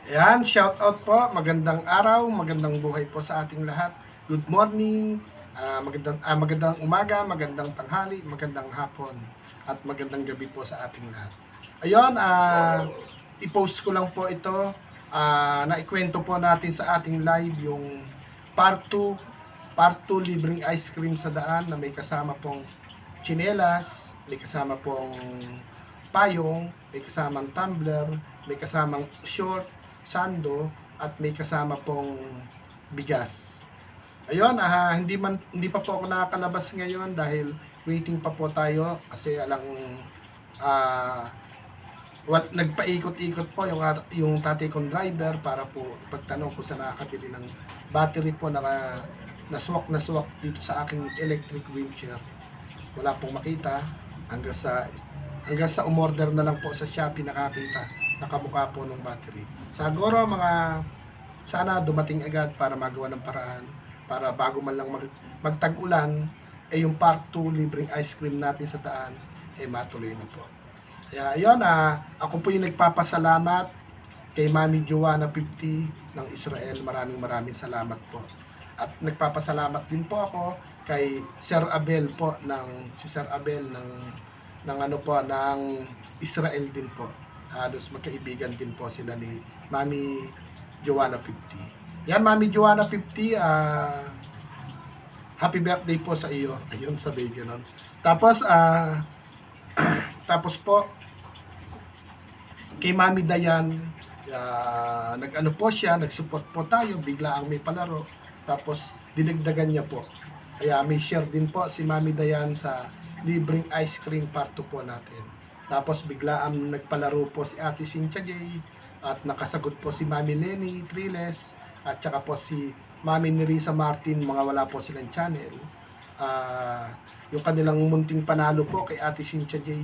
Ayan, shout out po. Magandang araw, magandang buhay po sa ating lahat. Good morning, magandang umaga, magandang tanghali, magandang hapon, at magandang gabi po sa ating lahat. Ayun, i-post ko lang po ito. Naikwento po natin sa ating live yung part 2, libreng ice cream sa daan na may kasama pong tsinelas, may kasama pong payong, may kasamang tumbler, may kasamang short, sando, at may kasama pong bigas. Ayun, hindi pa po ako nakakalabas ngayon dahil waiting pa po tayo kasi alang nagpaikot-ikot po yung tatay kong driver para po pagtanong ko sa nakakabili ng battery po na swak dito sa aking electric wheelchair. Wala pong makita hanggang sa umorder na lang po sa Shopee nakakita nakamukha po ng battery. Siguro sana dumating agad para magawa ng paraan para bago man lang magtag-ulan yung part 2 libreng ice cream natin sa daan matuloy na po. Kaya ayun, ako po yung nagpapasalamat kay Mami Joanna 50 ng Israel. Maraming salamat po. At nagpapasalamat din po ako kay Sir Abel po ng Israel din po. Halos magkaibigan din po sila ni Mami Joanna 50. Yan, Mami Joanna 50, happy birthday po sa iyo. Ayun, sabi gano'n. Tapos tapos po kay Mami Dayan, nag-ano po siya, nag-support po tayo, bigla ang may palaro. Tapos dinagdagan niya po. Kaya may share din po si Mami Dayan sa libreng ice cream part 2 po natin. Tapos bigla ang nagpalaro po si Ate Cynthia J. At nakasagot po si Mami Lenny Triles. At saka po si Mami Nerissa Martin, mga wala po silang channel. Yung kanilang munting panalo po kay Ate Cynthia J.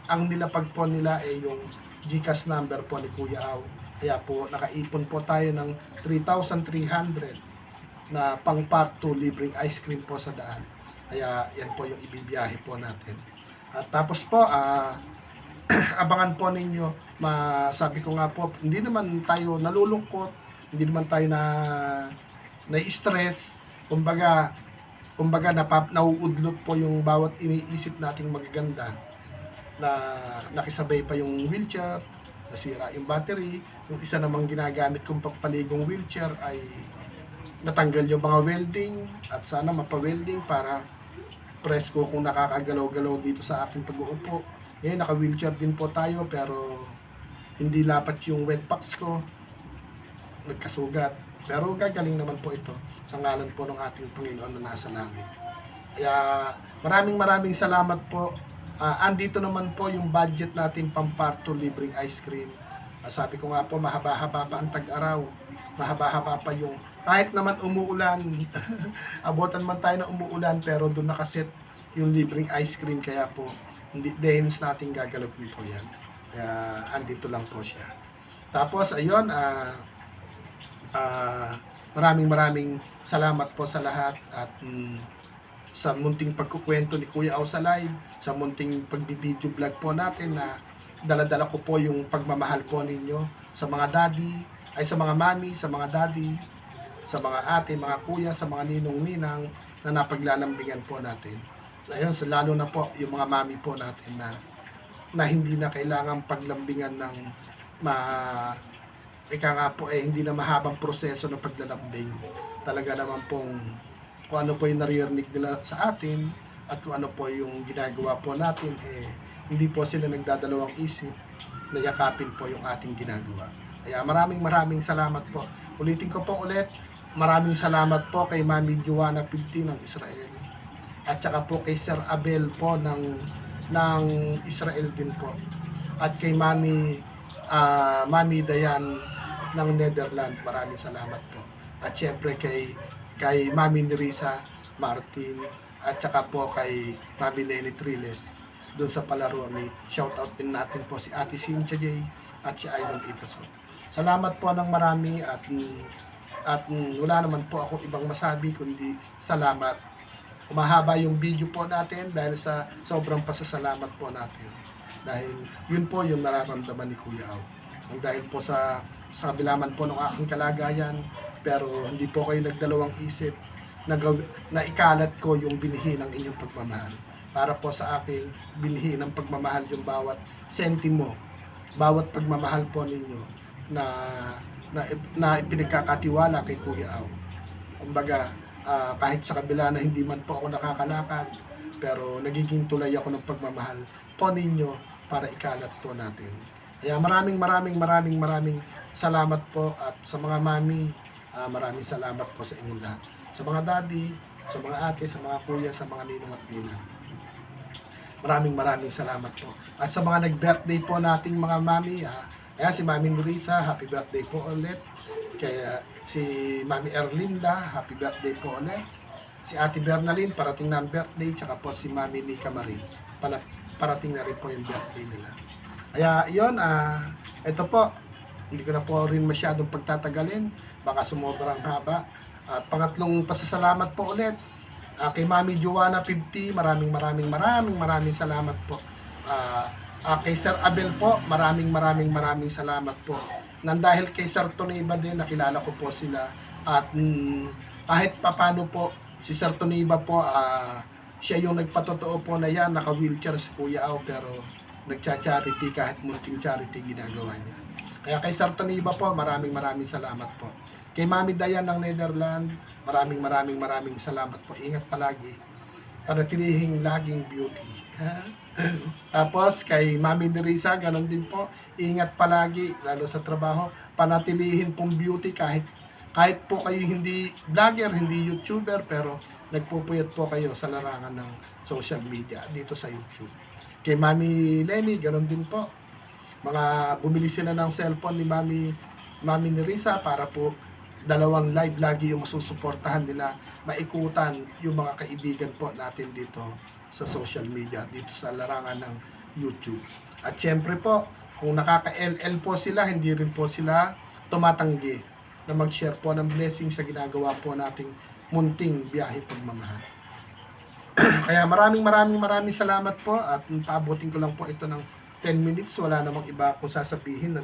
Ang nilapag po nila yung GCash number po ni Kuya Aw. Kaya po nakaipon po tayo ng 3,300 na pang part 2 libreng ice cream po sa daan. Kaya yan po yung ibibiyahe po natin. At tapos po, abangan po ninyo. Sabi ko nga po, hindi naman tayo nalulungkot, hindi naman tayo na-stress. Kumbaga nauudlot po yung bawat iniisip nating magaganda na nakisabay pa yung wheelchair, nasira yung battery, yung isa namang ginagamit kong pampaligong wheelchair ay natanggal yung mga welding at sana mapa-welding para presko kung nakakagalaw-galaw dito sa aking pag-uupo. Ngayon, naka-wheelchair din po tayo pero hindi lapat yung wet packs ko. Nagkasugat. Pero gagaling naman po ito sa ngalan po ng ating Panginoon na nasa langit. Kaya maraming salamat po. Andito naman po yung budget natin pang part 2 libreng ice cream. Sabi ko nga po, mahaba-haba pa ang tag-araw. Mahaba-haba pa yung kahit naman umuulan. Abutan man tayo na umuulan pero doon nakaset yung libreng ice cream. Kaya po, hindi dehens natin gagalapin po yan. Kaya andito lang po siya. Tapos ayun, maraming salamat po sa lahat at sa munting pagkukwento ni Kuya Aw sa live, sa munting pagbibideo vlog po natin na daladala ko po yung pagmamahal po ninyo sa mga daddy, ay sa mga mami, sa mga daddy, sa mga ate, mga kuya, sa mga ninong-ninang na napaglalambingan po natin. So, ayun, lalo na po yung mga mami po natin na hindi na kailangan paglambingan ng hindi na mahabang proseso ng paglalambing. Talaga naman pong kung ano po yung naririnig nila sa atin at kung ano po yung ginagawa po natin, hindi po sila nagdadalawang isip na yakapin po yung ating ginagawa. Kaya maraming salamat po. Ulitin ko po ulit, maraming salamat po kay Mami Joanna 50 ng Israel. At saka po kay Sir Abel po ng Israel din po. At kay Mami Dayan ng Netherlands, maraming salamat po. At syempre kay Mami Nerissa Martin at saka po kay Mami Lenny Triles doon sa palaro ni shoutout din natin po si Ate Cynthia J at si Idol Itaso. Salamat po ng marami at wala naman po ako ibang masabi kundi salamat. Umahaba yung video po natin dahil sa sobrang pasasalamat po natin. Dahil yun po yung nararamdaman ni Kuya Aw. Ang dahil po sa kabila man po ng aking kalagayan, pero hindi po kayo nagdalawang isip na ikalat ko yung binhi ng inyong pagmamahal. Para po sa akin, binhi ng pagmamahal yung bawat sentimo, bawat pagmamahal po ninyo na na ipinagkakatiwala kay Kuya Au. Kumbaga, kahit sa kabila na hindi man po ako nakakalakad, pero nagiging tulay ako ng pagmamahal po ninyo para ikalat po natin. Kaya maraming salamat po, at sa mga mami, maraming salamat po sa inyong lahat. Sa mga daddy, sa mga ate, sa mga kuya, sa mga ninong at ninang. Maraming salamat po. At sa mga nag-birthday po nating mga mami, ayan, si Mami Marisa, happy birthday po ulit. Kaya si Mami Erlinda, happy birthday po ulit. Si Ate Bernalyn, parating na ang birthday. Tsaka po si Mami Nika Marie, parating na rin po yung birthday nila. Kaya yun, ito po, hindi ko na po rin masyadong pagtatagalin. Baka sumobrang haba. At pangatlong pasasalamat po ulit, kay Mami Joanna 50, maraming salamat po. Kay Sir Abel po, maraming salamat po. Nang dahil kay Sir Toniba din, nakilala ko po sila. At kahit papano po, si Sir Toniba po, siya yung nagpatotoo po na yan, naka-wheelchair si Kuya Au, pero nagcha-charity, kahit munting charity ginagawa niya. Kaya kay Sir Toniba po, maraming salamat po. Kay Mami Dayan ng Netherlands, maraming salamat po. Ingat palagi. Panatilihing laging beauty. Tapos kay Mami Nerisa, ganun din po. Ingat palagi, lalo sa trabaho. Panatilihin pong beauty kahit po kayo hindi vlogger, hindi YouTuber, pero nagpupuyat po kayo sa larangan ng social media dito sa YouTube. Kay Mami Lenny, ganun din po. Bumili sila ng cellphone ni Mami Nerisa para po dalawang live lagi yung masusuportahan nila, maikutan yung mga kaibigan po natin dito sa social media, dito sa larangan ng YouTube. At syempre po, kung nakaka-LL po sila, hindi rin po sila tumatanggi na mag-share po ng blessing sa ginagawa po nating munting biyahe pagmamahal. Kaya maraming salamat po, at paabutin ko lang po ito ng 10 minutes. Wala namang iba akong sasabihin.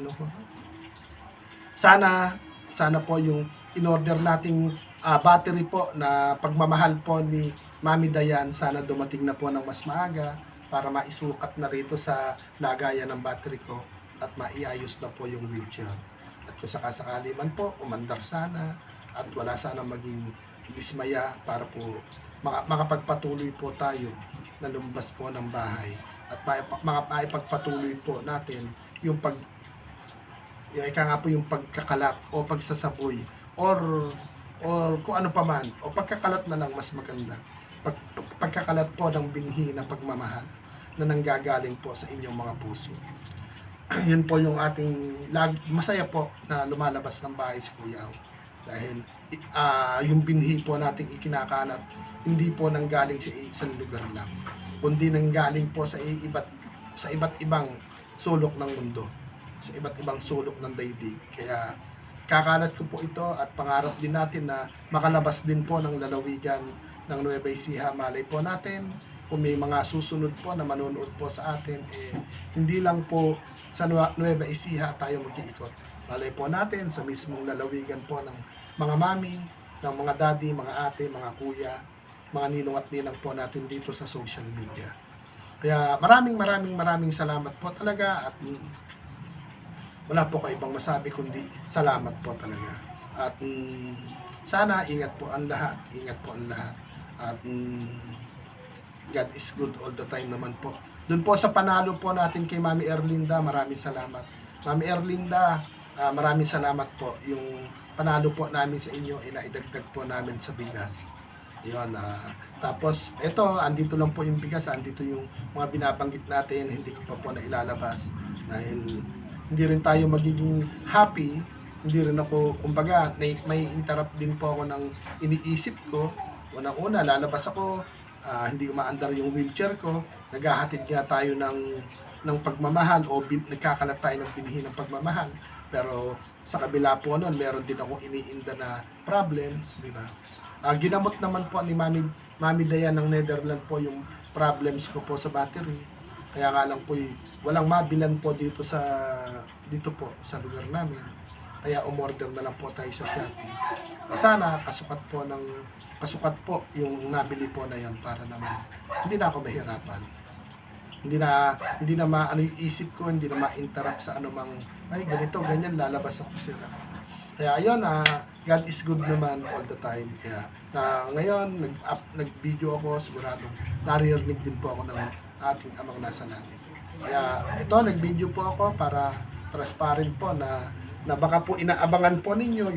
Sana po yung in-order nating battery po na pagmamahal po ni Mami Dayan, sana dumating na po ng mas maaga para maisukat na rito sa lagayan ng battery ko at maiayos na po yung wheelchair. At kung sakasakali man po, umandar sana at wala sana maging dismaya, para po makapagpatuloy po tayo na lumabas po ng bahay at maipagpatuloy po natin yung yung pagkakalat o pagsasaboy or kung ano pa man, o pagkakalat na lang mas maganda. Pagkakalat po ng binhi na pagmamahal na nanggagaling po sa inyong mga puso. Yun po yung ating masaya po na lumalabas ng bahay si Kuya Au. Dahil yung binhi po nating ikinakalat, hindi po nanggaling sa isang lugar lang, kundi nanggaling po sa iba't ibang sulok ng mundo, sa iba't ibang sulok ng daigdig. Kaya kakalat ko po ito, at pangarap din natin na makalabas din po ng lalawigan ng Nueva Ecija. Malay po natin kung may mga susunod po na manonood po sa atin, hindi lang po sa Nueva Ecija tayo mag-iikot. Malay po natin sa mismong lalawigan po ng mga mami, ng mga daddy, mga ate, mga kuya, mga ninong at ninang po natin dito sa social media. Kaya maraming salamat po talaga, at wala po kayo ibang masabi kundi salamat po talaga. At sana ingat po ang lahat, at God is good all the time naman po. Doon po sa panalo po natin kay Mami Erlinda, maraming salamat. Mami Erlinda, maraming salamat po. Yung panalo po namin sa inyo, inaidagdag po namin sa bigas. Yun, tapos ito, andito lang po yung bigas, andito yung mga binabanggit natin, hindi ko pa po na ilalabas dahil hindi rin tayo magiging happy, hindi rin ako, kumbaga, may interrupt din po ako ng iniisip ko. Unang-una, lalabas ako, hindi umaandar yung wheelchair ko, naghahatid nga tayo ng pagmamahal, o nagkakalat tayo ng binhi ng pagmamahal. Pero sa kabila po nun, meron din akong iniinda na problems, di ba? Ginamot naman po ni Mami Dayan ng Netherlands po yung problems ko po sa battery. Kaya nga lang po walang mabilan po dito po sa lugar namin. Kaya umorder na lang po tayo sa Shopee. Sana kasukat po yung nabili po na yan para naman hindi na ako mahirapan. Hindi na maano yung isip ko, hindi na ma-interrupt sa anumang ay ganito, ganyan, lalabas ako sila. Kaya ayun, God is good naman all the time. Kaya ngayon, nag-video ako, sigurado naririnig din po ako ng ating amang nasa langit. Kaya ito, nag-video po ako para transparent po na baka po inaabangan po ninyo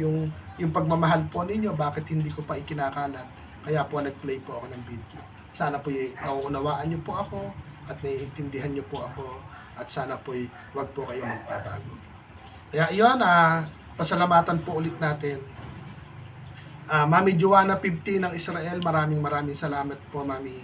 yung pagmamahal po ninyo, bakit hindi ko pa ikinakalat. Kaya po nag-play po ako ng video. Sana po nauunawaan niyo po ako at naiintindihan niyo po ako at sana po wag po kayo magbabago. Kaya iyon, pasalamatan po ulit natin. Mami Joanna 50 ng Israel, maraming salamat po, Mami.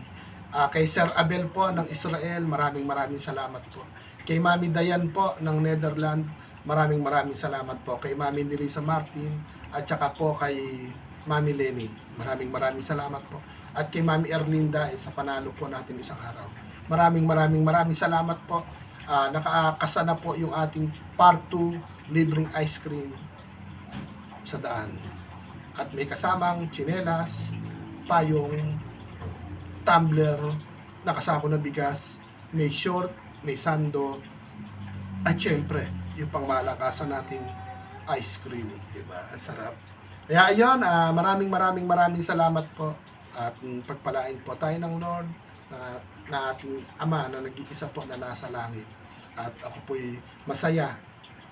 Kay Sir Abel po ng Israel, maraming salamat po. Kay Mami Dayan po ng Netherlands, maraming salamat po. Kay Mami Nerissa Martin at saka po kay Mami Lenny, maraming salamat po. At kay Mami Erlinda, sa panalo po natin isang araw. Maraming salamat po. Nakakasa na po yung ating part 2 libreng ice cream sa daan. At may kasamang tsinelas, payong, tumbler, nakasako na bigas, may short, may sando, at syempre, yung pangmalakasan nating ice cream, diba? Ang sarap. Kaya ayun, maraming salamat po at pagpalain po tayo ng Lord na ating Ama na nag-iisa po na nasa langit. At ako po'y masaya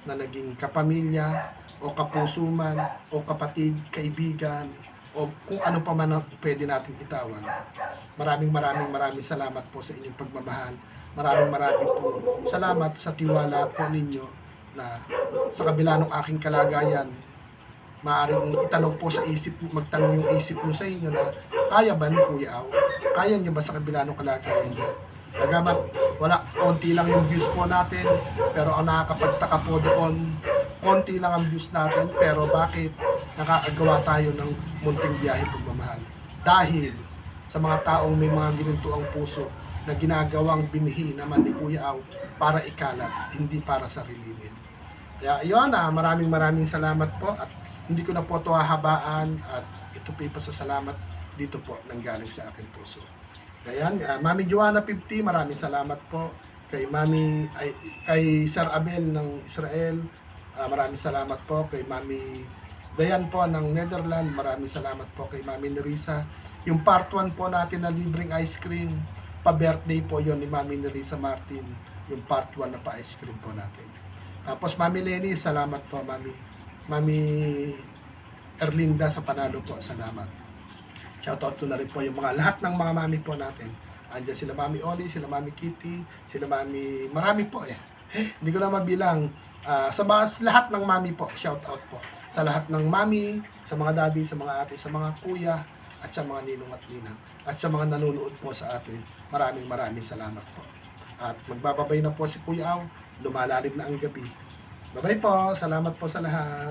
na naging kapamilya o kapusuman o kapatid, kaibigan o kung ano pa man ang pwede natin itawag. Maraming salamat po sa inyong pagmamahal. Maraming po salamat sa tiwala po ninyo na sa kabila ng aking kalagayan, maaaring itanong po sa isip, magtanong yung isip mo sa inyo na kaya ba ni Kuya Aw? Kaya niyo ba sa kabila ng kalagayan niyo? Bagamat wala, konti lang yung views po natin, pero ang nakakapagtaka po doon, konti lang ang views natin, pero bakit nakakagawa tayo ng munting biyahe pagmamahal? Dahil sa mga taong may mga ginintuang puso na ginagawang binhi naman ni Kuya Aw para ikalat, hindi para sarilinin. Kaya ayun, maraming salamat po at hindi ko na po ito hahabaan at ito po pasasalamat dito po nanggaling sa aking puso. Ayan, Mami Joanna 50, maraming salamat po. Kay Sir Abel ng Israel, maraming salamat po. Kay Mami Dayan po ng Netherlands, maraming salamat po. Kay Mami Nerissa, yung part 1 po natin na libreng ice cream, pa-birthday po yon ni Mami Nerissa Martin, yung part 1 na pa-ice cream po natin. Tapos Mami Lenny, salamat po Mami Erlinda sa panalo po, salamat. Shoutout ko na rin po yung lahat ng mga mami po natin. Andiyan sila Mami Oli, sila Mami Kitty, sila Mami, marami po hindi ko na mabilang. Sa lahat ng mami po, shoutout po. Sa lahat ng mami, sa mga daddy, sa mga ate, sa mga kuya, at sa mga ninong at ninang. At sa mga nanonood po sa atin, maraming salamat po. At magbababay na po si Kuya Aw, lumalalim na ang gabi. Bye-bye po, salamat po sa lahat.